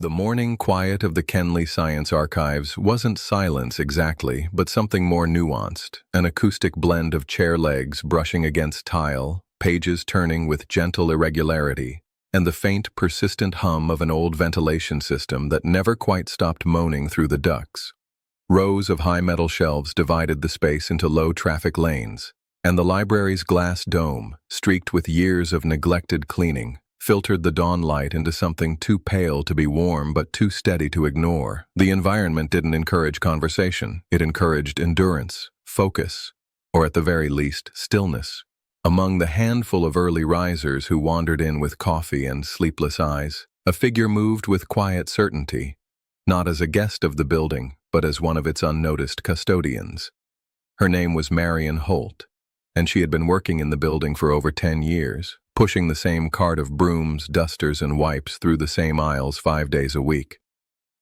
The morning quiet of the Kenley Science Archives wasn't silence exactly, but something more nuanced, an acoustic blend of chair legs brushing against tile, pages turning with gentle irregularity, and the faint, persistent hum of an old ventilation system that never quite stopped moaning through the ducts. Rows of high metal shelves divided the space into low-traffic lanes, and the library's glass dome, streaked with years of neglected cleaning, filtered the dawn light into something too pale to be warm but too steady to ignore. The environment didn't encourage conversation. It encouraged endurance, focus, or at the very least, stillness. Among the handful of early risers who wandered in with coffee and sleepless eyes, a figure moved with quiet certainty, not as a guest of the building, but as one of its unnoticed custodians. Her name was Marion Holt, and she had been working in the building for over 10 years, pushing the same cart of brooms, dusters, and wipes through the same aisles 5 days a week.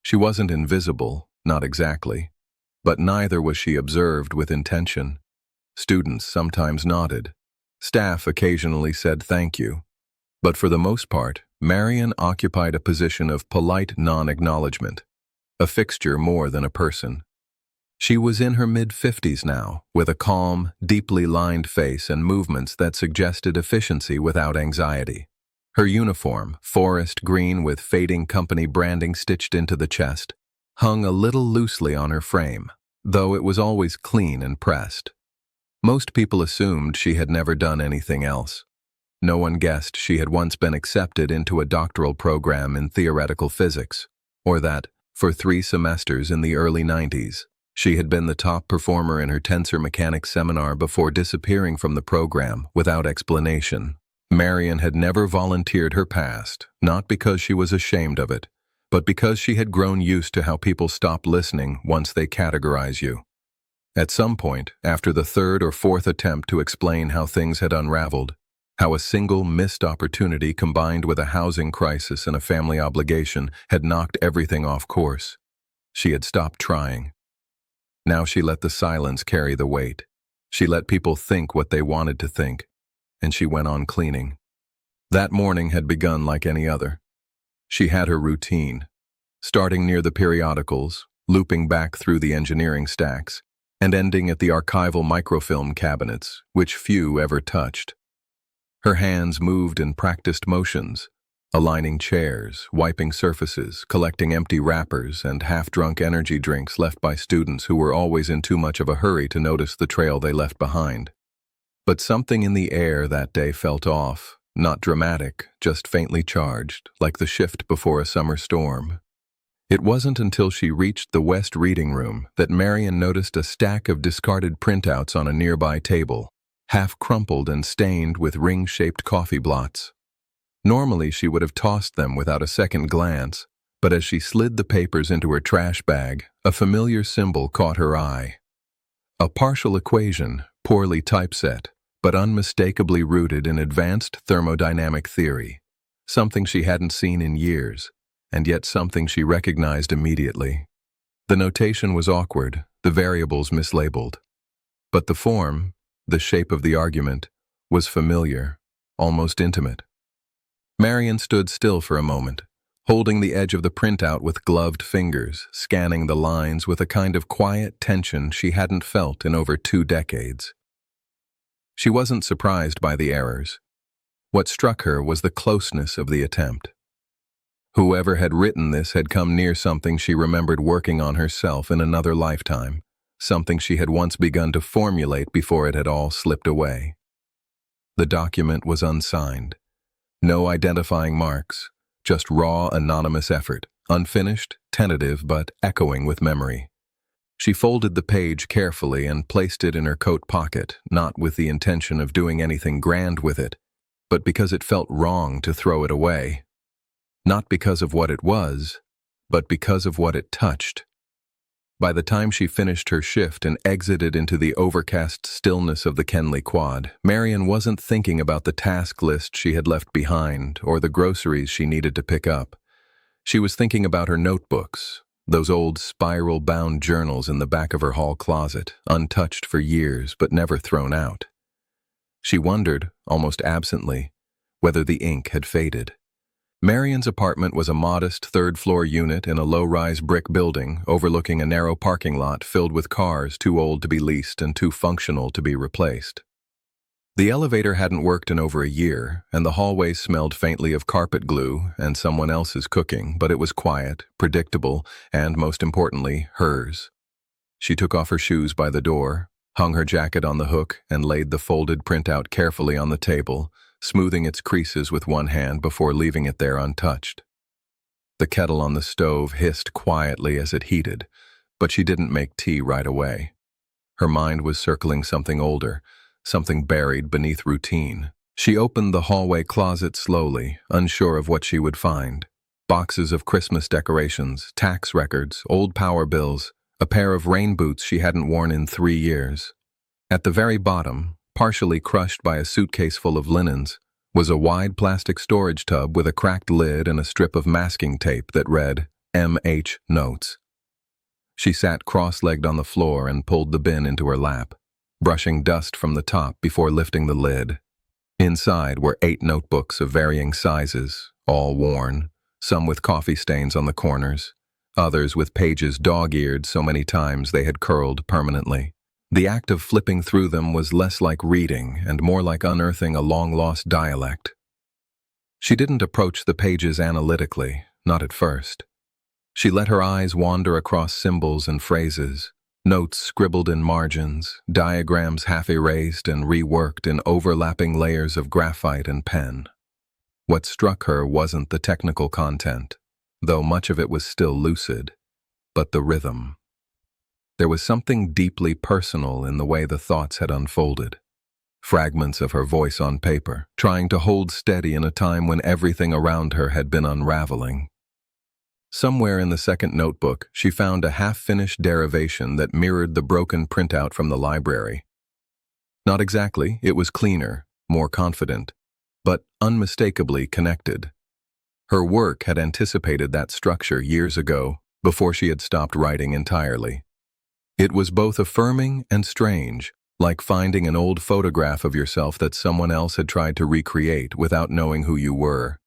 She wasn't invisible, not exactly, but neither was she observed with intention. Students sometimes nodded. Staff occasionally said thank you. But for the most part, Marion occupied a position of polite non-acknowledgement, a fixture more than a person. She was in her mid-50s now, with a calm, deeply lined face and movements that suggested efficiency without anxiety. Her uniform, forest green with fading company branding stitched into the chest, hung a little loosely on her frame, though it was always clean and pressed. Most people assumed she had never done anything else. No one guessed she had once been accepted into a doctoral program in theoretical physics, or that, for 3 semesters in the early 90s, she had been the top performer in her tensor mechanics seminar before disappearing from the program without explanation. Marion had never volunteered her past, not because she was ashamed of it, but because she had grown used to how people stop listening once they categorize you. At some point, after the 3rd or 4th attempt to explain how things had unraveled, how a single missed opportunity combined with a housing crisis and a family obligation had knocked everything off course, she had stopped trying. Now she let the silence carry the weight. She let people think what they wanted to think, and she went on cleaning. That morning had begun like any other. She had her routine, starting near the periodicals, looping back through the engineering stacks, and ending at the archival microfilm cabinets, which few ever touched. Her hands moved in practiced motions, aligning chairs, wiping surfaces, collecting empty wrappers and half-drunk energy drinks left by students who were always in too much of a hurry to notice the trail they left behind. But something in the air that day felt off, not dramatic, just faintly charged, like the shift before a summer storm. It wasn't until she reached the West reading room that Marion noticed a stack of discarded printouts on a nearby table, half crumpled and stained with ring-shaped coffee blots. Normally, she would have tossed them without a second glance, but as she slid the papers into her trash bag, a familiar symbol caught her eye. A partial equation, poorly typeset, but unmistakably rooted in advanced thermodynamic theory, something she hadn't seen in years, and yet something she recognized immediately. The notation was awkward, the variables mislabeled. But the form, the shape of the argument, was familiar, almost intimate. Marion stood still for a moment, holding the edge of the printout with gloved fingers, scanning the lines with a kind of quiet tension she hadn't felt in over 2 decades. She wasn't surprised by the errors. What struck her was the closeness of the attempt. Whoever had written this had come near something she remembered working on herself in another lifetime, something she had once begun to formulate before it had all slipped away. The document was unsigned. No identifying marks, just raw, anonymous effort, unfinished, tentative, but echoing with memory. She folded the page carefully and placed it in her coat pocket, not with the intention of doing anything grand with it, but because it felt wrong to throw it away. Not because of what it was, but because of what it touched. By the time she finished her shift and exited into the overcast stillness of the Kenley Quad, Marion wasn't thinking about the task list she had left behind or the groceries she needed to pick up. She was thinking about her notebooks, those old spiral-bound journals in the back of her hall closet, untouched for years but never thrown out. She wondered, almost absently, whether the ink had faded. Marion's apartment was a modest third-floor unit in a low-rise brick building overlooking a narrow parking lot filled with cars too old to be leased and too functional to be replaced. The elevator hadn't worked in over a year, and the hallway smelled faintly of carpet glue and someone else's cooking, but it was quiet, predictable, and, most importantly, hers. She took off her shoes by the door, hung her jacket on the hook, and laid the folded printout carefully on the table, smoothing its creases with one hand before leaving it there untouched. The kettle on the stove hissed quietly as it heated, but she didn't make tea right away. Her mind was circling something older, something buried beneath routine. She opened the hallway closet slowly, unsure of what she would find. Boxes of Christmas decorations, tax records, old power bills, a pair of rain boots she hadn't worn in 3 years. At the very bottom, partially crushed by a suitcase full of linens, was a wide plastic storage tub with a cracked lid and a strip of masking tape that read, M.H. Notes. She sat cross-legged on the floor and pulled the bin into her lap, brushing dust from the top before lifting the lid. Inside were 8 notebooks of varying sizes, all worn, some with coffee stains on the corners, others with pages dog-eared so many times they had curled permanently. The act of flipping through them was less like reading and more like unearthing a long-lost dialect. She didn't approach the pages analytically, not at first. She let her eyes wander across symbols and phrases, notes scribbled in margins, diagrams half-erased and reworked in overlapping layers of graphite and pen. What struck her wasn't the technical content, though much of it was still lucid, but the rhythm. There was something deeply personal in the way the thoughts had unfolded. Fragments of her voice on paper, trying to hold steady in a time when everything around her had been unraveling. Somewhere in the second notebook, she found a half-finished derivation that mirrored the broken printout from the library. Not exactly, it was cleaner, more confident, but unmistakably connected. Her work had anticipated that structure years ago, before she had stopped writing entirely. It was both affirming and strange, like finding an old photograph of yourself that someone else had tried to recreate without knowing who you were.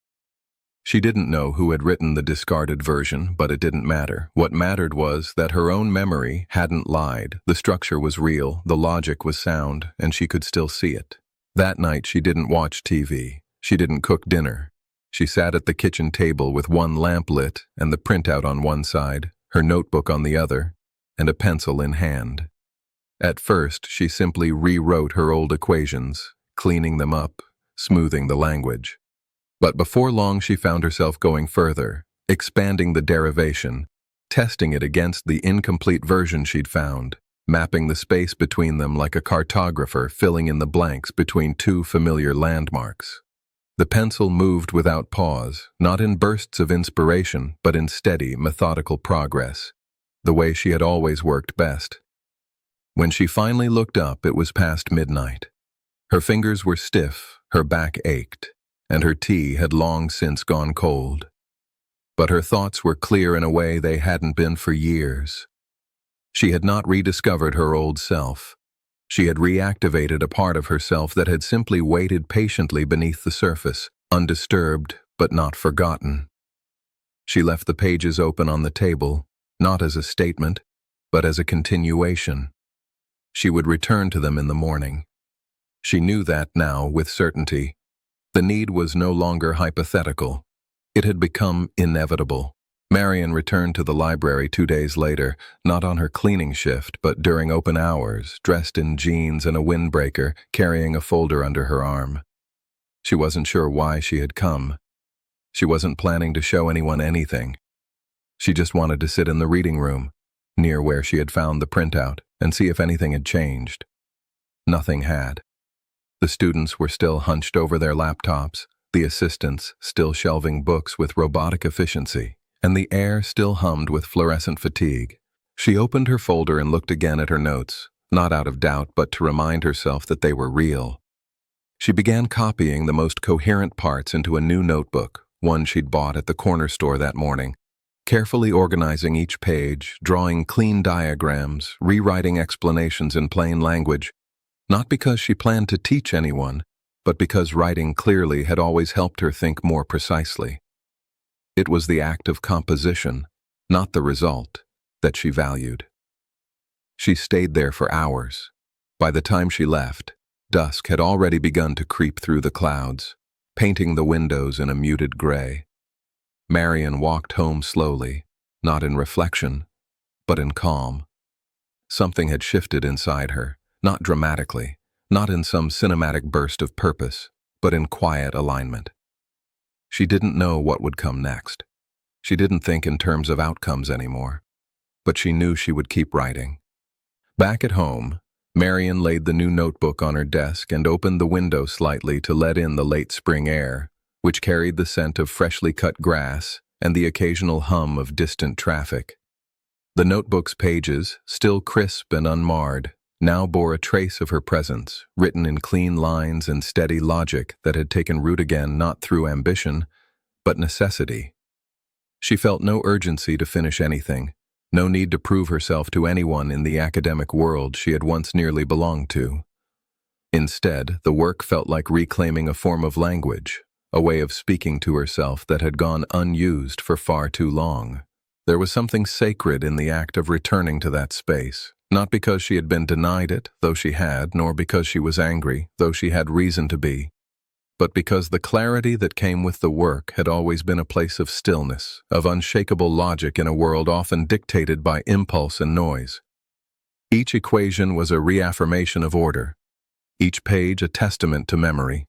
She didn't know who had written the discarded version, but it didn't matter. What mattered was that her own memory hadn't lied. The structure was real, the logic was sound, and she could still see it. That night she didn't watch TV. She didn't cook dinner. She sat at the kitchen table with one lamp lit and the printout on one side, her notebook on the other, and a pencil in hand. At first, she simply rewrote her old equations, cleaning them up, smoothing the language. But before long she found herself going further, expanding the derivation, testing it against the incomplete version she'd found, mapping the space between them like a cartographer filling in the blanks between 2 familiar landmarks. The pencil moved without pause, not in bursts of inspiration, but in steady, methodical progress, the way she had always worked best. When she finally looked up, it was past midnight. Her fingers were stiff, her back ached, and her tea had long since gone cold. But her thoughts were clear in a way they hadn't been for years. She had not rediscovered her old self. She had reactivated a part of herself that had simply waited patiently beneath the surface, undisturbed but not forgotten. She left the pages open on the table, not as a statement, but as a continuation. She would return to them in the morning. She knew that now with certainty. The need was no longer hypothetical. It had become inevitable. Marion returned to the library 2 days later, not on her cleaning shift, but during open hours, dressed in jeans and a windbreaker, carrying a folder under her arm. She wasn't sure why she had come. She wasn't planning to show anyone anything. She just wanted to sit in the reading room, near where she had found the printout, and see if anything had changed. Nothing had. The students were still hunched over their laptops, the assistants still shelving books with robotic efficiency, and the air still hummed with fluorescent fatigue. She opened her folder and looked again at her notes, not out of doubt, but to remind herself that they were real. She began copying the most coherent parts into a new notebook, one she'd bought at the corner store that morning, carefully organizing each page, drawing clean diagrams, rewriting explanations in plain language, not because she planned to teach anyone, but because writing clearly had always helped her think more precisely. It was the act of composition, not the result, that she valued. She stayed there for hours. By the time she left, dusk had already begun to creep through the clouds, painting the windows in a muted gray. Marion walked home slowly, not in reflection, but in calm. Something had shifted inside her, not dramatically, not in some cinematic burst of purpose, but in quiet alignment. She didn't know what would come next. She didn't think in terms of outcomes anymore, but she knew she would keep writing. Back at home, Marion laid the new notebook on her desk and opened the window slightly to let in the late spring air, which carried the scent of freshly cut grass and the occasional hum of distant traffic. The notebook's pages, still crisp and unmarred, now bore a trace of her presence, written in clean lines and steady logic that had taken root again not through ambition, but necessity. She felt no urgency to finish anything, no need to prove herself to anyone in the academic world she had once nearly belonged to. Instead, the work felt like reclaiming a form of language, a way of speaking to herself that had gone unused for far too long. There was something sacred in the act of returning to that space, not because she had been denied it, though she had, nor because she was angry, though she had reason to be, but because the clarity that came with the work had always been a place of stillness, of unshakable logic in a world often dictated by impulse and noise. Each equation was a reaffirmation of order, each page a testament to memory.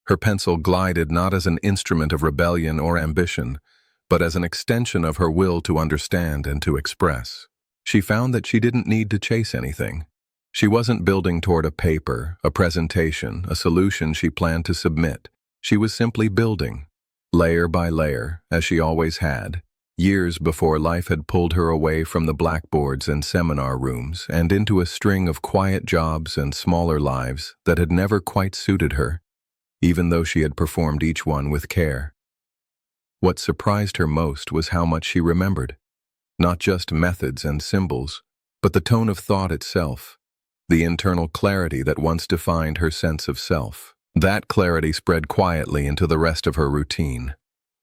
Her pencil glided not as an instrument of rebellion or ambition, but as an extension of her will to understand and to express. She found that she didn't need to chase anything. She wasn't building toward a paper, a presentation, a solution she planned to submit. She was simply building, layer by layer, as she always had, years before life had pulled her away from the blackboards and seminar rooms and into a string of quiet jobs and smaller lives that had never quite suited her, even though she had performed each one with care. What surprised her most was how much she remembered. Not just methods and symbols, but the tone of thought itself, the internal clarity that once defined her sense of self. That clarity spread quietly into the rest of her routine.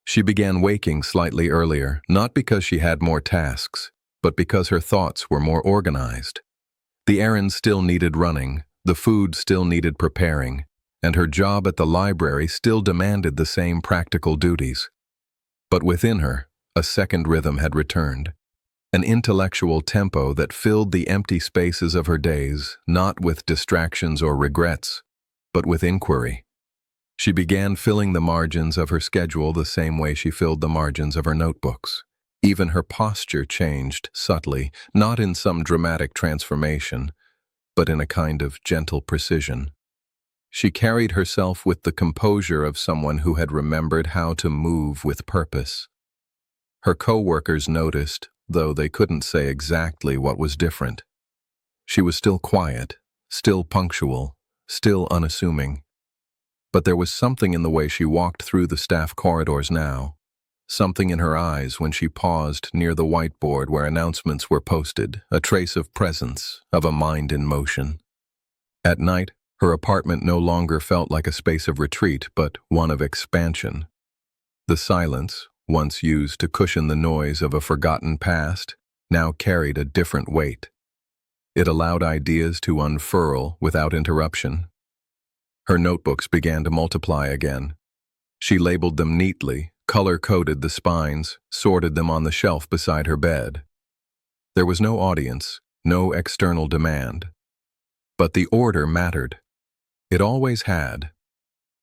She began waking slightly earlier, not because she had more tasks, but because her thoughts were more organized. The errands still needed running, the food still needed preparing, and her job at the library still demanded the same practical duties. But within her, a second rhythm had returned. An intellectual tempo that filled the empty spaces of her days, not with distractions or regrets, but with inquiry. She began filling the margins of her schedule the same way she filled the margins of her notebooks. Even her posture changed subtly, not in some dramatic transformation, but in a kind of gentle precision. She carried herself with the composure of someone who had remembered how to move with purpose. Her co-workers noticed, though they couldn't say exactly what was different. She was still quiet, still punctual, still unassuming. But there was something in the way she walked through the staff corridors now, something in her eyes when she paused near the whiteboard where announcements were posted, a trace of presence, of a mind in motion. At night, her apartment no longer felt like a space of retreat, but one of expansion. The silence, once used to cushion the noise of a forgotten past, now carried a different weight. It allowed ideas to unfurl without interruption. Her notebooks began to multiply again. She labeled them neatly, color-coded the spines, sorted them on the shelf beside her bed. There was no audience, no external demand. But the order mattered. It always had.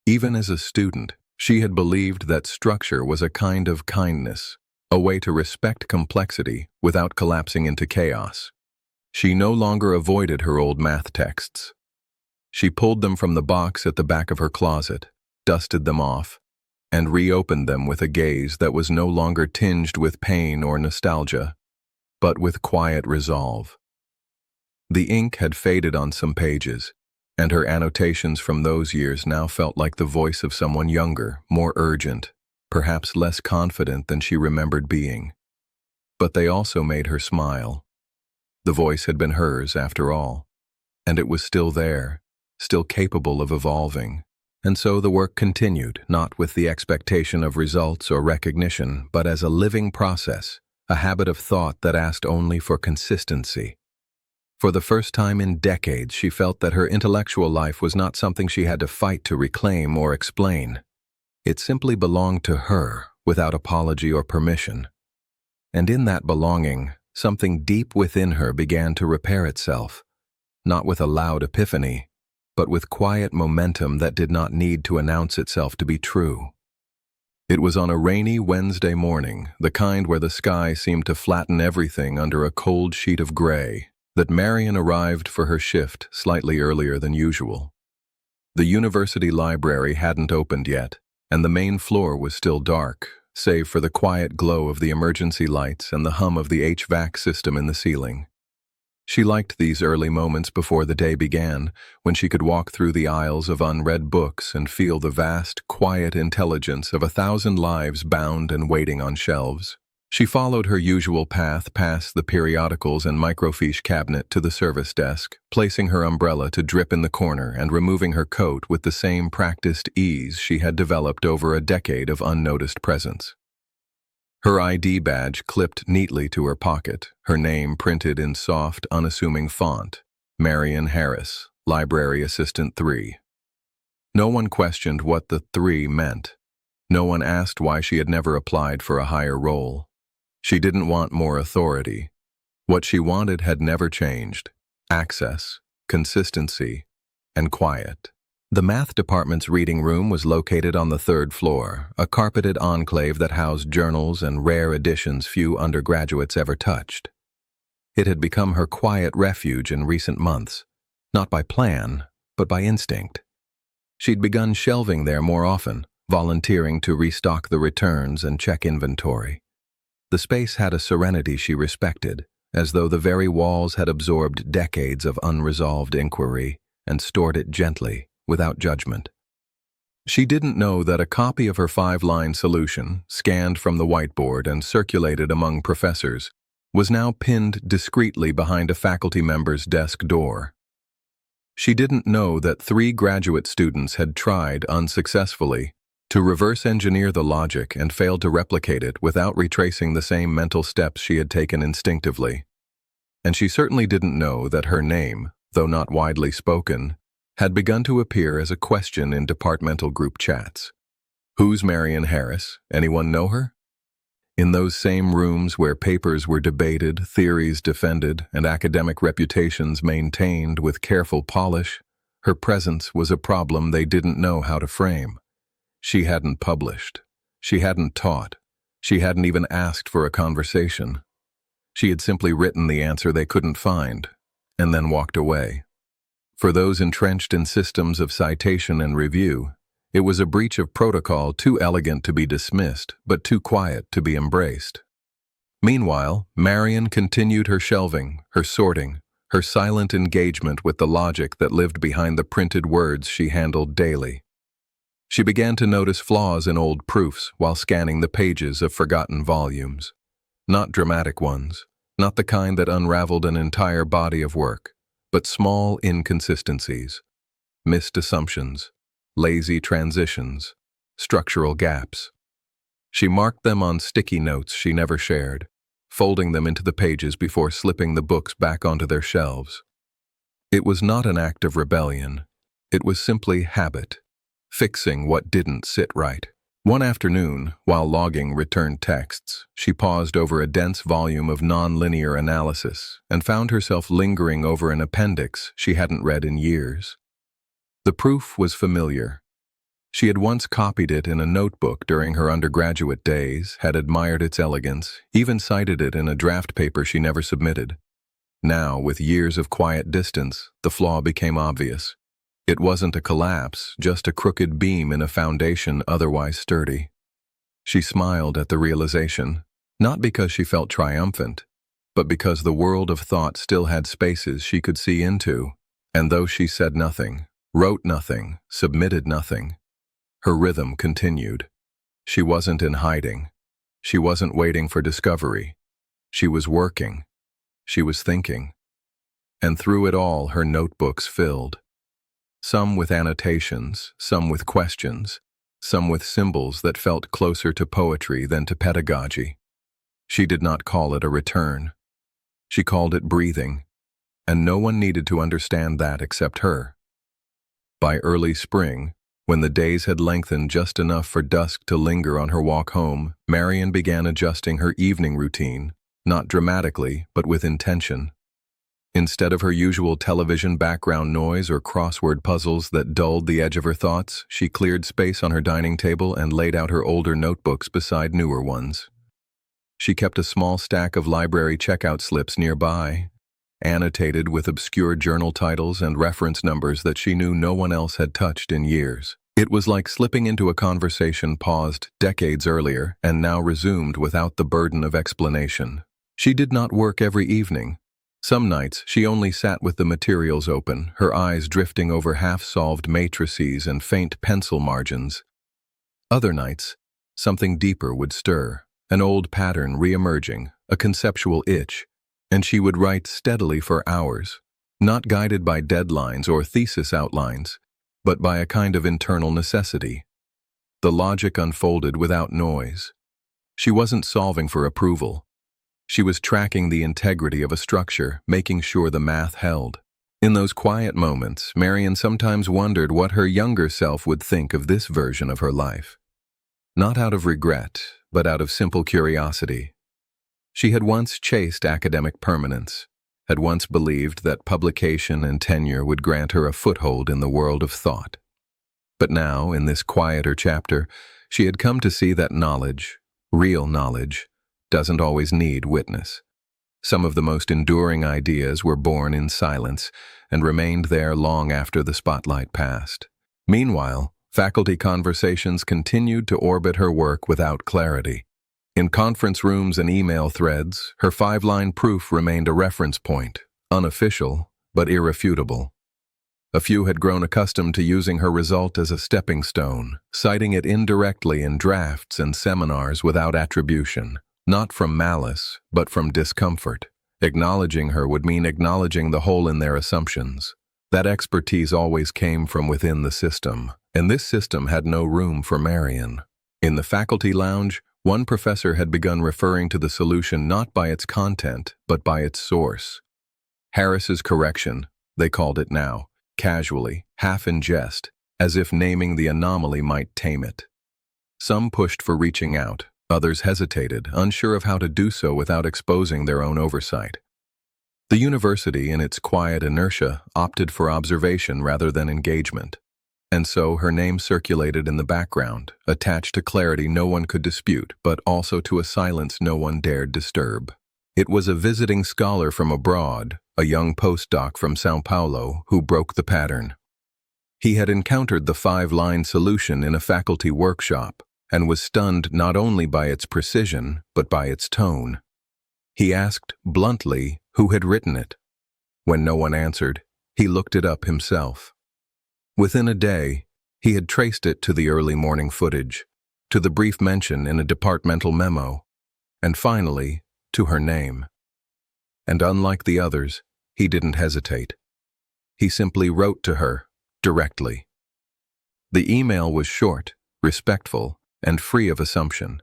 Even as a student, she had believed that structure was a kind of kindness, a way to respect complexity without collapsing into chaos. She no longer avoided her old math texts. She pulled them from the box at the back of her closet, dusted them off, and reopened them with a gaze that was no longer tinged with pain or nostalgia, but with quiet resolve. The ink had faded on some pages, and her annotations from those years now felt like the voice of someone younger, more urgent, perhaps less confident than she remembered being. But they also made her smile. The voice had been hers, after all, and it was still there, still capable of evolving, And so the work continued, not with the expectation of results or recognition, but as a living process, a habit of thought that asked only for consistency. For the first time in decades, she felt that her intellectual life was not something she had to fight to reclaim or explain. It simply belonged to her, without apology or permission. And in that belonging, something deep within her began to repair itself, not with a loud epiphany, but with quiet momentum that did not need to announce itself to be true. It was on a rainy Wednesday morning, the kind where the sky seemed to flatten everything under a cold sheet of gray, that Marion arrived for her shift slightly earlier than usual. The university library hadn't opened yet, and the main floor was still dark, save for the quiet glow of the emergency lights and the hum of the HVAC system in the ceiling. She liked these early moments before the day began, when she could walk through the aisles of unread books and feel the vast, quiet intelligence of 1,000 lives bound and waiting on shelves. She followed her usual path past the periodicals and microfiche cabinet to the service desk, placing her umbrella to drip in the corner and removing her coat with the same practiced ease she had developed over a decade of unnoticed presence. Her ID badge clipped neatly to her pocket, her name printed in soft, unassuming font, Marion Harris, Library Assistant 3. No one questioned what the 3 meant. No one asked why she had never applied for a higher role. She didn't want more authority. What she wanted had never changed: access, consistency, and quiet. The math department's reading room was located on the 3rd floor, a carpeted enclave that housed journals and rare editions few undergraduates ever touched. It had become her quiet refuge in recent months, not by plan, but by instinct. She'd begun shelving there more often, volunteering to restock the returns and check inventory. The space had a serenity she respected, as though the very walls had absorbed decades of unresolved inquiry and stored it gently, without judgment. She didn't know that a copy of her 5-line solution, scanned from the whiteboard and circulated among professors, was now pinned discreetly behind a faculty member's desk door. She didn't know that 3 graduate students had tried, unsuccessfully, to reverse engineer the logic and failed to replicate it without retracing the same mental steps she had taken instinctively. And she certainly didn't know that her name, though not widely spoken, had begun to appear as a question in departmental group chats. Who's Marion Harris? Anyone know her? In those same rooms where papers were debated, theories defended, and academic reputations maintained with careful polish, her presence was a problem they didn't know how to frame. She hadn't published. She hadn't taught. She hadn't even asked for a conversation. She had simply written the answer they couldn't find, and then walked away. For those entrenched in systems of citation and review, it was a breach of protocol too elegant to be dismissed, but too quiet to be embraced. Meanwhile, Marion continued her shelving, her sorting, her silent engagement with the logic that lived behind the printed words she handled daily. She began to notice flaws in old proofs while scanning the pages of forgotten volumes. Not dramatic ones, not the kind that unraveled an entire body of work, but small inconsistencies, missed assumptions, lazy transitions, structural gaps. She marked them on sticky notes she never shared, folding them into the pages before slipping the books back onto their shelves. It was not an act of rebellion. It was simply habit, fixing what didn't sit right. One afternoon, while logging returned texts, she paused over a dense volume of nonlinear analysis and found herself lingering over an appendix she hadn't read in years. The proof was familiar. She had once copied it in a notebook during her undergraduate days, had admired its elegance, even cited it in a draft paper she never submitted. Now, with years of quiet distance, the flaw became obvious. It wasn't a collapse, just a crooked beam in a foundation otherwise sturdy. She smiled at the realization, not because she felt triumphant, but because the world of thought still had spaces she could see into, and though she said nothing, wrote nothing, submitted nothing, her rhythm continued. She wasn't in hiding. She wasn't waiting for discovery. She was working. She was thinking. And through it all, her notebooks filled. some with annotations, some with questions, some with symbols that felt closer to poetry than to pedagogy. She did not call it a return. She called it breathing, and no one needed to understand that except her. By early spring, when the days had lengthened just enough for dusk to linger on her walk home, Marion began adjusting her evening routine, not dramatically, but with intention. Instead of her usual television background noise or crossword puzzles that dulled the edge of her thoughts, she cleared space on her dining table and laid out her older notebooks beside newer ones. She kept a small stack of library checkout slips nearby, annotated with obscure journal titles and reference numbers that she knew no one else had touched in years. It was like slipping into a conversation paused decades earlier and now resumed without the burden of explanation. She did not work every evening. Some nights she only sat with the materials open, her eyes drifting over half-solved matrices and faint pencil margins. Other nights, something deeper would stir, an old pattern re-emerging, a conceptual itch, and she would write steadily for hours, not guided by deadlines or thesis outlines, but by a kind of internal necessity. The logic unfolded without noise. She wasn't solving for approval. She was tracking the integrity of a structure, making sure the math held. In those quiet moments, Marion sometimes wondered what her younger self would think of this version of her life. Not out of regret, but out of simple curiosity. She had once chased academic permanence, had once believed that publication and tenure would grant her a foothold in the world of thought. But now, in this quieter chapter, she had come to see that knowledge, real knowledge, doesn't always need witness. Some of the most enduring ideas were born in silence and remained there long after the spotlight passed. Meanwhile, faculty conversations continued to orbit her work without clarity. In conference rooms and email threads, her 5-line proof remained a reference point, unofficial but irrefutable. A few had grown accustomed to using her result as a stepping stone, citing it indirectly in drafts and seminars without attribution. Not from malice, but from discomfort. Acknowledging her would mean acknowledging the hole in their assumptions. That expertise always came from within the system, and this system had no room for Marion. In the faculty lounge, one professor had begun referring to the solution not by its content, but by its source. Harris's correction, they called it now, casually, half in jest, as if naming the anomaly might tame it. Some pushed for reaching out. Others hesitated, unsure of how to do so without exposing their own oversight. The university, in its quiet inertia, opted for observation rather than engagement. And so her name circulated in the background, attached to clarity no one could dispute, but also to a silence no one dared disturb. It was a visiting scholar from abroad, a young postdoc from São Paulo, who broke the pattern. He had encountered the 5-line solution in a faculty workshop, and was stunned not only by its precision, but by its tone. He asked, bluntly, who had written it. When no one answered, he looked it up himself. Within a day, he had traced it to the early morning footage, to the brief mention in a departmental memo, and finally, to her name. And unlike the others, he didn't hesitate. He simply wrote to her, directly. The email was short, respectful, and free of assumption.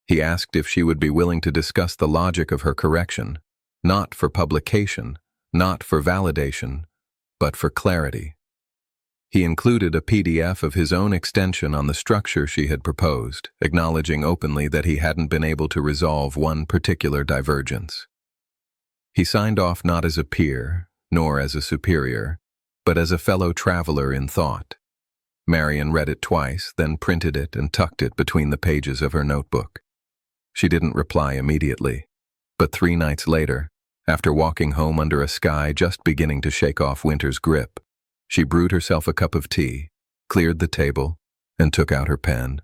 He asked if she would be willing to discuss the logic of her correction, not for publication, not for validation, but for clarity. He included a PDF of his own extension on the structure she had proposed, acknowledging openly that he hadn't been able to resolve one particular divergence. He signed off not as a peer, nor as a superior, but as a fellow traveler in thought. Marion read it twice, then printed it and tucked it between the pages of her notebook. She didn't reply immediately, but 3 nights later, after walking home under a sky just beginning to shake off winter's grip, she brewed herself a cup of tea, cleared the table, and took out her pen.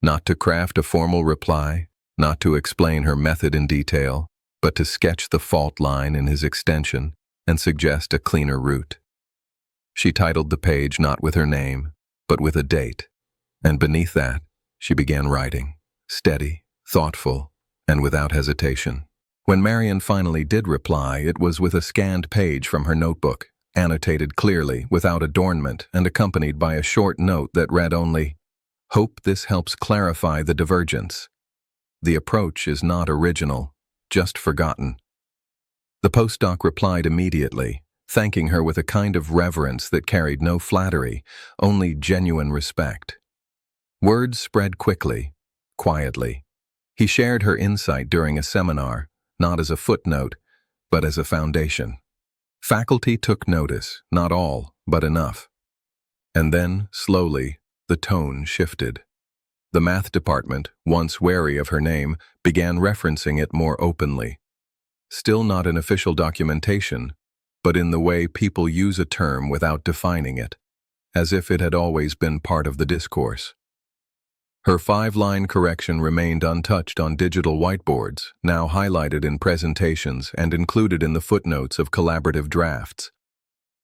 Not to craft a formal reply, not to explain her method in detail, but to sketch the fault line in his extension and suggest a cleaner route. She titled the page not with her name, but with a date, and beneath that, she began writing, steady, thoughtful, and without hesitation. When Marion finally did reply, it was with a scanned page from her notebook, annotated clearly, without adornment, and accompanied by a short note that read only, "Hope this helps clarify the divergence. The approach is not original, just forgotten." The postdoc replied immediately, thanking her with a kind of reverence that carried no flattery, only genuine respect. Words spread quickly, quietly. He shared her insight during a seminar, not as a footnote, but as a foundation. Faculty took notice, not all, but enough. And then, slowly, the tone shifted. The math department, once wary of her name, began referencing it more openly. Still not in official documentation, but in the way people use a term without defining it, as if it had always been part of the discourse. Her 5-line correction remained untouched on digital whiteboards, now highlighted in presentations and included in the footnotes of collaborative drafts.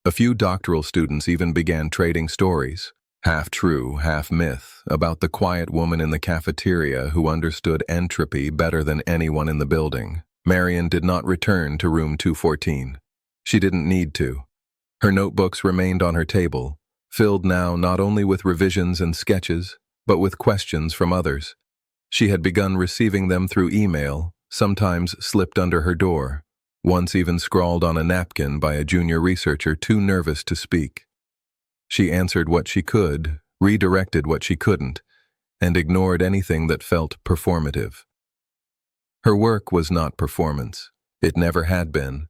A few doctoral students even began trading stories, half true, half myth, about the quiet woman in the cafeteria who understood entropy better than anyone in the building. Marion did not return to room 214. She didn't need to. Her notebooks remained on her table, filled now not only with revisions and sketches, but with questions from others. She had begun receiving them through email, sometimes slipped under her door, once even scrawled on a napkin by a junior researcher too nervous to speak. She answered what she could, redirected what she couldn't, and ignored anything that felt performative. Her work was not performance. It never had been.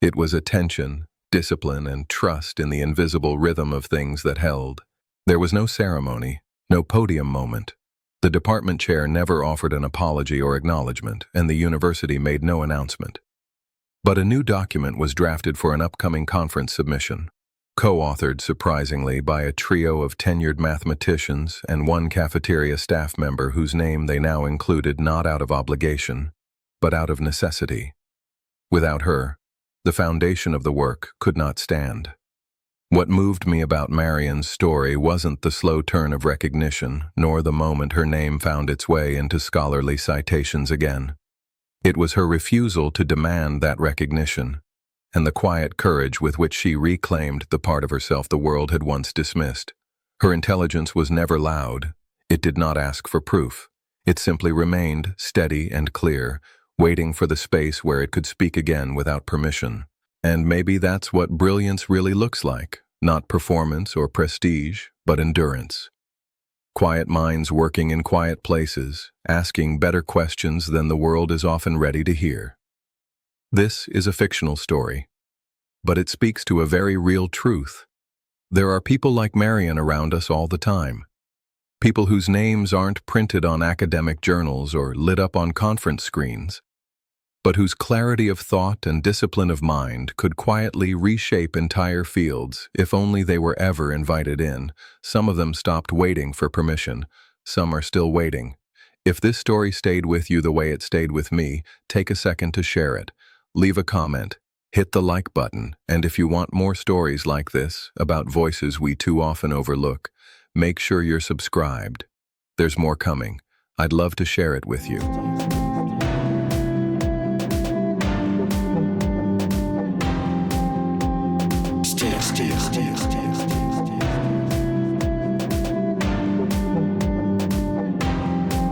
It was attention, discipline, and trust in the invisible rhythm of things that held. There was no ceremony, no podium moment. The department chair never offered an apology or acknowledgement, and the university made no announcement. But a new document was drafted for an upcoming conference submission, co-authored, surprisingly, by a trio of tenured mathematicians and one cafeteria staff member whose name they now included not out of obligation, but out of necessity. Without her, the foundation of the work could not stand. What moved me about Marion's story wasn't the slow turn of recognition, nor the moment her name found its way into scholarly citations again. It was her refusal to demand that recognition, and the quiet courage with which she reclaimed the part of herself the world had once dismissed. Her intelligence was never loud. It did not ask for proof. It simply remained steady and clear, waiting for the space where it could speak again without permission. And maybe that's what brilliance really looks like, not performance or prestige, but endurance. Quiet minds working in quiet places, asking better questions than the world is often ready to hear. This is a fictional story, but it speaks to a very real truth. There are people like Marion around us all the time. People whose names aren't printed on academic journals or lit up on conference screens, but whose clarity of thought and discipline of mind could quietly reshape entire fields if only they were ever invited in. Some of them stopped waiting for permission. Some are still waiting. If this story stayed with you the way it stayed with me, take a second to share it. Leave a comment, hit the like button, and if you want more stories like this about voices we too often overlook, make sure you're subscribed. There's more coming. I'd love to share it with you. Still.